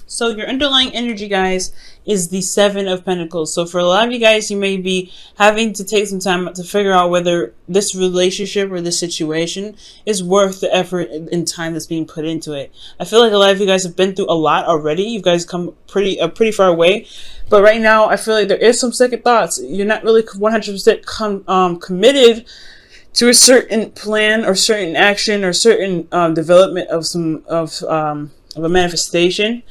So your underlying energy, guys, is the Seven of Pentacles. So for a lot of you guys, you may be having to take some time to figure out whether this relationship or this situation is worth the effort and time that's being put into it. I feel like a lot of you guys have been through a lot already. You guys come pretty far away. But right now, I feel like there is some second thoughts. You're not really 100% committed to a certain plan or certain action or certain development of a manifestation.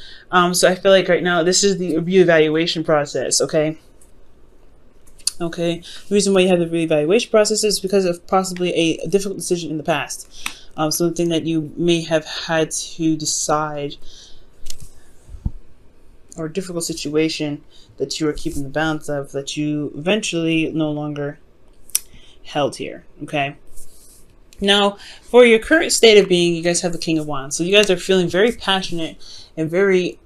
So I feel like right now this is the reevaluation process. Okay. The reason why you have the reevaluation process is because of possibly a difficult decision in the past, something that you may have had to decide, or a difficult situation that you are keeping the balance of, that you eventually no longer held here. Okay. Now, for your current state of being, you guys have the King of Wands. So you guys are feeling very passionate and really,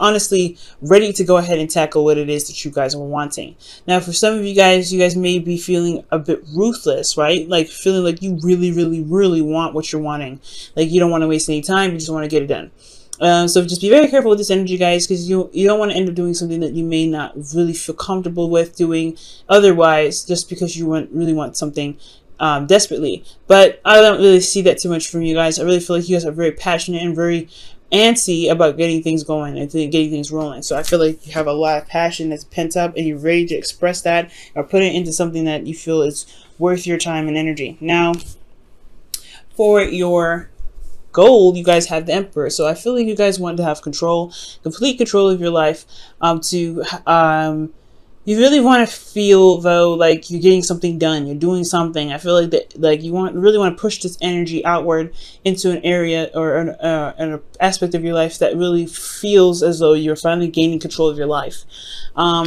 honestly, ready to go ahead and tackle what it is that you guys are wanting. Now, for some of you guys may be feeling a bit ruthless, right? Like feeling like you really want what you're wanting. Like you don't want to waste any time. You just want to get it done. So just be very careful with this energy, guys, because you don't want to end up doing something that you may not really feel comfortable with doing otherwise, just because you really want something desperately. But I don't really see that too much from you guys. I really feel like you guys are very passionate and very antsy about getting things going and getting things rolling. So I feel like you have a lot of passion that's pent up and you're ready to express that or put it into something that you feel is worth your time and energy. Now, for your gold, you guys have the Emperor. So I feel like you guys want to have control, complete control of your life. You really want to feel, though, like you're getting something done. You're doing something. I feel like that, like you really want to push this energy outward into an area or an aspect of your life that really feels as though you're finally gaining control of your life. I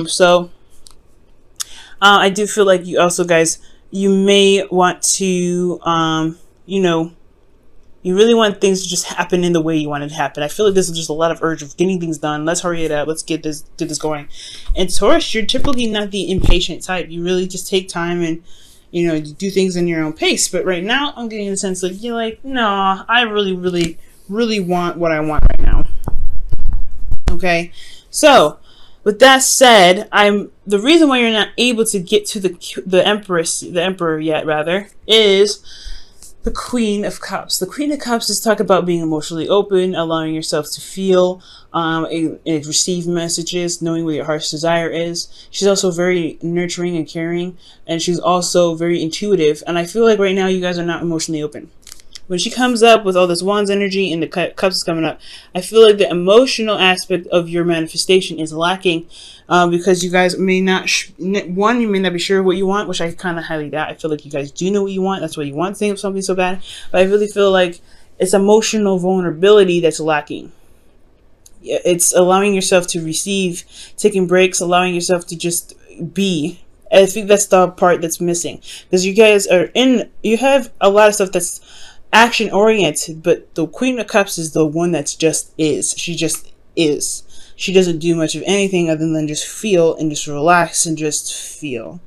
do feel like you also, guys, you may want to, you really want things to just happen in the way you want it to happen. I feel like this is just a lot of urge of getting things done. Let's hurry it up. Let's get this going. And Taurus, you're typically not the impatient type. You really just take time and, you do things in your own pace. But right now, I'm getting the sense like you're like, no, I really want what I want right now. Okay, so with that said, the reason why you're not able to get to the Emperor yet, rather, is the Queen of Cups. The Queen of Cups is talk about being emotionally open, allowing yourself to feel, receive messages, knowing what your heart's desire is. She's also very nurturing and caring, and she's also very intuitive. And I feel like right now you guys are not emotionally open. When she comes up with all this Wands energy and the Cups is coming up, I feel like the emotional aspect of your manifestation is lacking, because you guys may not, you may not be sure what you want, which I kind of highly doubt. I feel like you guys do know what you want. That's why you want something so bad. But I really feel like it's emotional vulnerability that's lacking. It's allowing yourself to receive, taking breaks, allowing yourself to just be. I think that's the part that's missing, because you guys you have a lot of stuff that's action oriented, but the Queen of Cups is the one that's just is. She just is. She doesn't do much of anything other than just feel and just relax and just feel.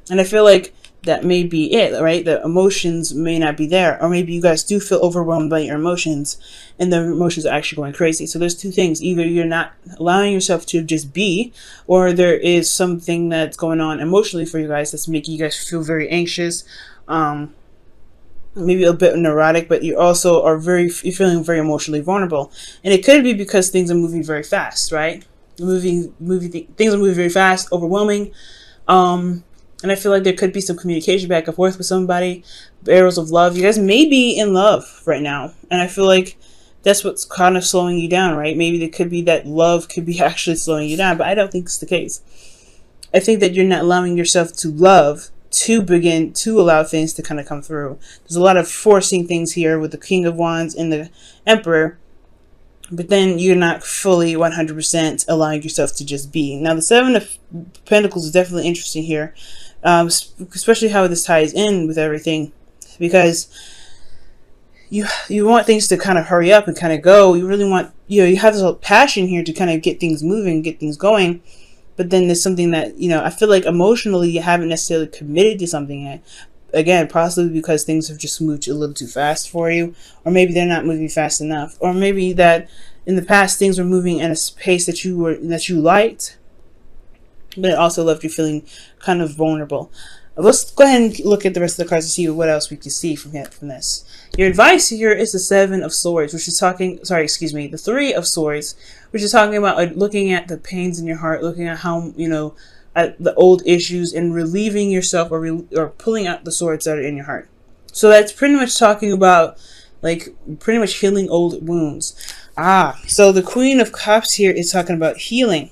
And I feel like that may be it, right? The emotions may not be there, or maybe you guys do feel overwhelmed by your emotions and the emotions are actually going crazy. So there's two things: either you're not allowing yourself to just be, or there is something that's going on emotionally for you guys that's making you guys feel very anxious, maybe a bit neurotic, but you also are you're feeling very emotionally vulnerable. And it could be because things are moving very fast, right? Things are moving very fast, overwhelming. And I feel like there could be some communication back and forth with somebody, arrows of love. You guys may be in love right now. And I feel like that's what's kind of slowing you down, right? Maybe there could be that love could be actually slowing you down, but I don't think it's the case. I think that you're not allowing yourself to love to begin to allow things to kind of come through. There's a lot of forcing things here with the King of Wands and the Emperor, but then you're not fully 100% allowing yourself to just be. Now, the Seven of Pentacles is definitely interesting here, especially how this ties in with everything, because you want things to kind of hurry up and kind of go. You really want, you have this passion here to kind of get things moving, get things going. But then there's something that, I feel like emotionally you haven't necessarily committed to something yet. Again, possibly because things have just moved a little too fast for you. Or maybe they're not moving fast enough. Or maybe that in the past things were moving at a pace that you liked, but it also left you feeling kind of vulnerable. Let's go ahead and look at the rest of the cards to see what else we can see from this. Your advice here is the Seven of Swords, which is the Three of Swords, which is talking about looking at the pains in your heart, looking at how, at the old issues and relieving yourself or pulling out the swords that are in your heart. So that's pretty much talking about, like, pretty much healing old wounds. So the Queen of Cups here is talking about healing.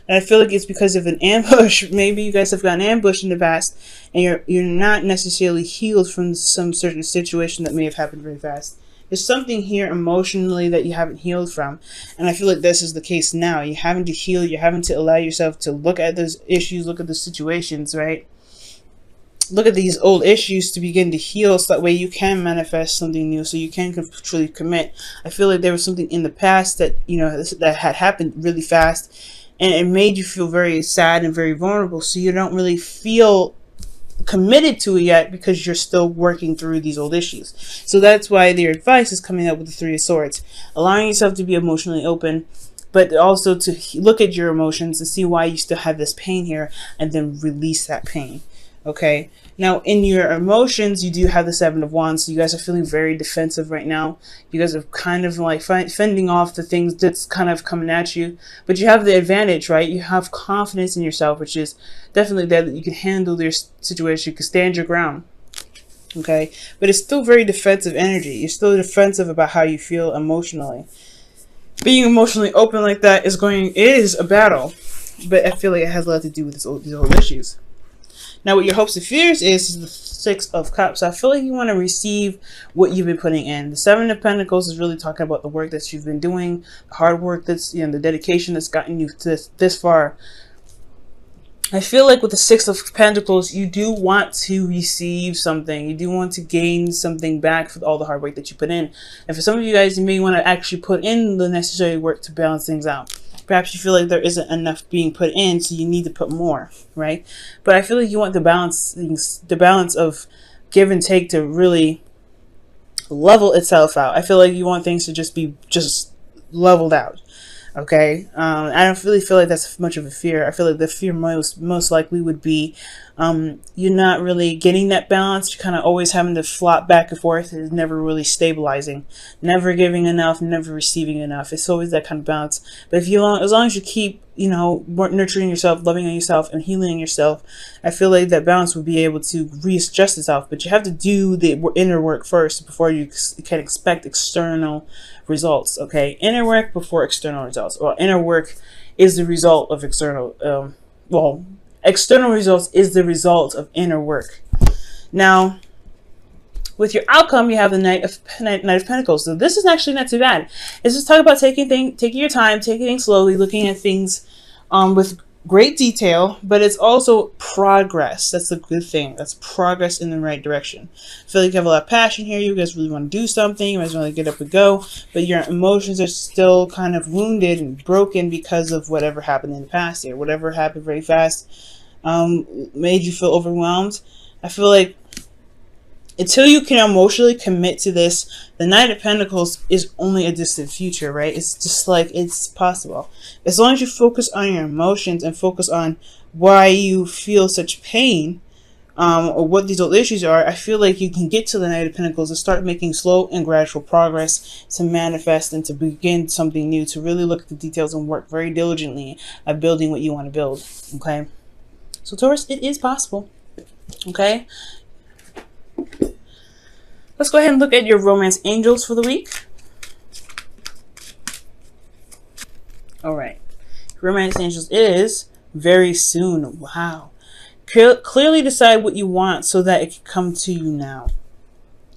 And I feel like it's because of an ambush. Maybe you guys have gotten ambushed in the past, and you're not necessarily healed from some certain situation that may have happened very fast. There's something here emotionally that you haven't healed from. And I feel like this is the case now. You're having to heal. You're having to allow yourself to look at those issues, look at the situations, right? Look at these old issues to begin to heal, so that way you can manifest something new, so you can truly commit. I feel like there was something in the past that, that had happened really fast, and it made you feel very sad and very vulnerable, so you don't really feel committed to it yet because you're still working through these old issues. So that's why their advice is coming up with the Three of Swords, allowing yourself to be emotionally open, but also to look at your emotions and see why you still have this pain here, and then release that pain. Okay, now in your emotions, you do have the Seven of Wands, so you guys are feeling very defensive right now. You guys are kind of like fending off the things that's kind of coming at you, but you have the advantage, right? You have confidence in yourself, which is definitely that you can handle your situation, you can stand your ground. Okay, but it's still very defensive energy. You're still defensive about how you feel emotionally. Being emotionally open like that is a battle, but I feel like it has a lot to do with these old issues. Now, what your hopes and fears is the Six of Cups. I feel like you want to receive what you've been putting in. The Seven of Pentacles is really talking about the work that you've been doing, the hard work that's, the dedication that's gotten you this far. I feel like with the Six of Pentacles, you do want to receive something. You do want to gain something back for all the hard work that you put in. And for some of you guys, you may want to actually put in the necessary work to balance things out. Perhaps you feel like there isn't enough being put in, so you need to put more, right? But I feel like you want the balance of give and take to really level itself out. I feel like you want things to just be leveled out. Okay, I don't really feel like that's much of a fear. I feel like the fear most likely would be you're not really getting that balance. You're kind of always having to flop back and forth. It's never really stabilizing, never giving enough, never receiving enough. It's always that kind of balance. But as long as you keep nurturing yourself, loving on yourself, and healing yourself, I feel like that balance will be able to readjust itself. But you have to do the inner work first before you can expect external results. Okay, inner work before external results. Well, inner work is the result of external. External results is the result of inner work. Now, with your outcome, you have the Knight of Pentacles. So this is actually not too bad. It's just talking about taking your time, taking things slowly, looking at things with great detail, but it's also progress. That's the good thing. That's progress in the right direction. I feel like you have a lot of passion here. You guys really want to do something. You guys want to get up and go, but your emotions are still kind of wounded and broken because of whatever happened in the past here. Whatever happened very fast made you feel overwhelmed. I feel like until you can emotionally commit to this, the Knight of Pentacles is only a distant future, right? It's just like it's possible. As long as you focus on your emotions and focus on why you feel such pain, or what these old issues are, I feel like you can get to the Knight of Pentacles and start making slow and gradual progress to manifest and to begin something new, to really look at the details and work very diligently at building what you want to build, okay? So Taurus, it is possible, okay? Let's go ahead and look at your romance angels for the week. All right. Romance angels is very soon. Wow. Clearly decide what you want so that it can come to you now.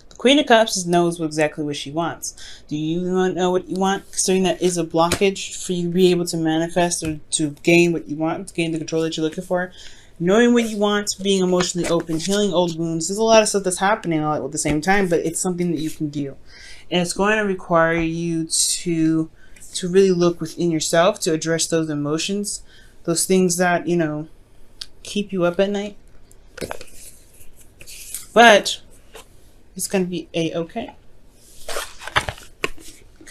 The Queen of Cups knows exactly what she wants. Do you know what you want? Considering that is a blockage for you to be able to manifest or to gain what you want, to gain the control that you're looking for. Knowing what you want, being emotionally open, healing old wounds. There's a lot of stuff that's happening all at the same time, but it's something that you can do. And it's going to require you to really look within yourself, to address those emotions, those things that, keep you up at night. But it's going to be a-okay.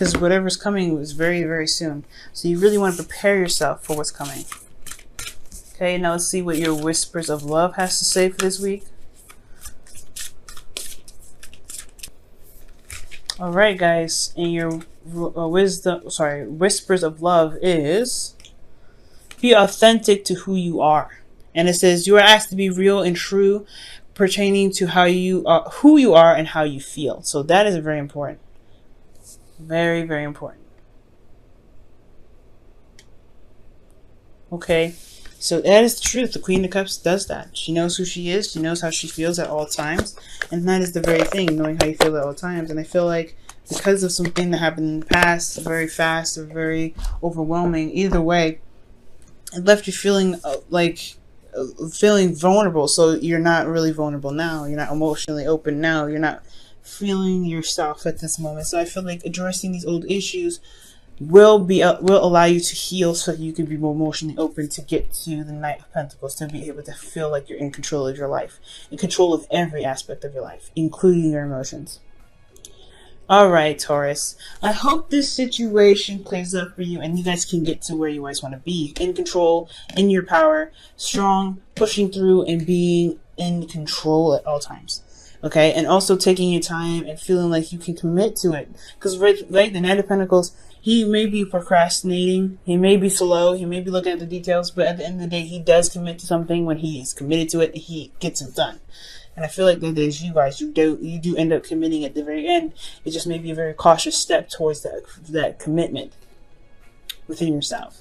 because whatever's coming is very, very soon. So you really want to prepare yourself for what's coming. Okay, now let's see what your whispers of love has to say for this week. All right, guys, and your whispers of love is be authentic to who you are. And it says you are asked to be real and true pertaining to who you are and how you feel. So that is very important. Very, very important. Okay, so that is the truth. The Queen of Cups does that. She knows who she is. She knows how she feels at all times. And that is the very thing, knowing how you feel at all times. And I feel like because of something that happened in the past, very fast or very overwhelming, either way, it left you feeling feeling vulnerable. So you're not really vulnerable now. You're not emotionally open now. You're not feeling yourself at this moment. So I feel like addressing these old issues will allow you to heal, so you can be more emotionally open to get to the Knight of Pentacles, to be able to feel like you're in control of your life, in control of every aspect of your life, including your emotions. Alright, Taurus, I hope this situation plays out for you and you guys can get to where you guys want to be, in control, in your power, strong, pushing through, and being in control at all times. Okay, and also taking your time and feeling like you can commit to it. Because right, the Knight of Pentacles, he may be procrastinating, he may be slow, he may be looking at the details, but at the end of the day, he does commit to something. When he is committed to it, he gets it done. And I feel like that is you guys. You do end up committing at the very end. It just may be a very cautious step towards that commitment within yourself.